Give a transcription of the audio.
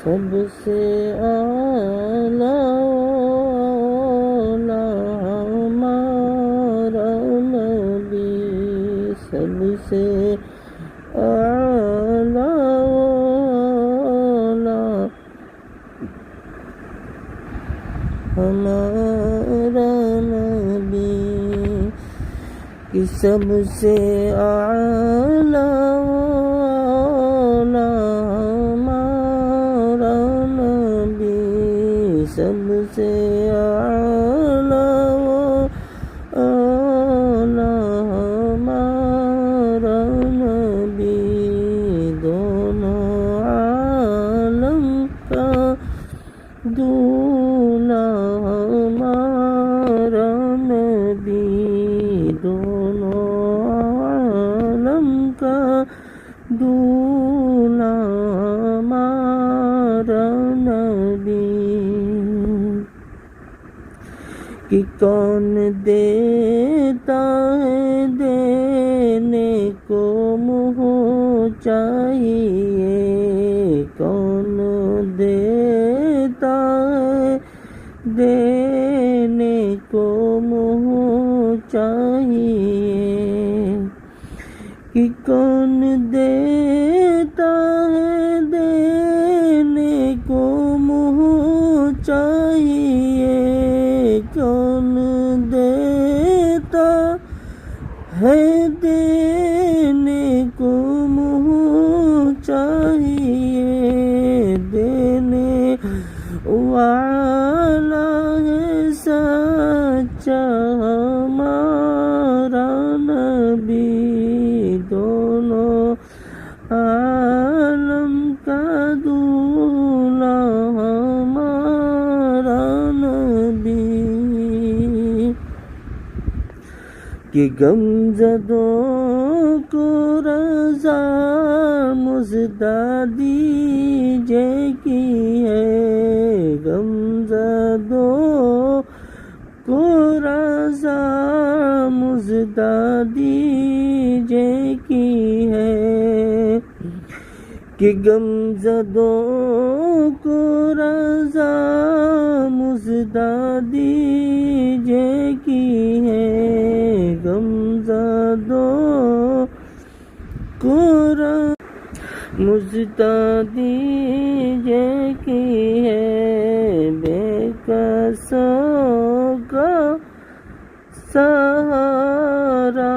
سب سے اعلیٰ ہمارا نبی، سب سے اعلیٰ ہمارا نبی، کہ سب سے اعلیٰ ہمارا نبی، سب سے اعلیٰ ہمارا نبی، دونوں عالم کا دولا ہمارا نبی، دونوں عالم کا دولا ہمارا نبی، کہ کون دیتا ہے دینے کو منہ چاہیے، کون دیتا ہے دینے کو منہ چاہیے، کہ کون دیتا ہے دینے کو منہ چاہیے، کون دیتا ہے دینے کو منہ چاہیے، دینے والا ہے سچا ہمارا نبی، دونوں عالم کا دولا ہمارا نبی، کہ غمزدوں کو رضا مژدہ دیجیے کی ہے، غمزدوں کو رضا مژدہ دیجیے کی ہے، کہ غمزدوں کو رضا مژدہ دیجیے کی ہے، غمزدوں کو مژدہ دیجیے کی ہے، بے کسوں کا سہارا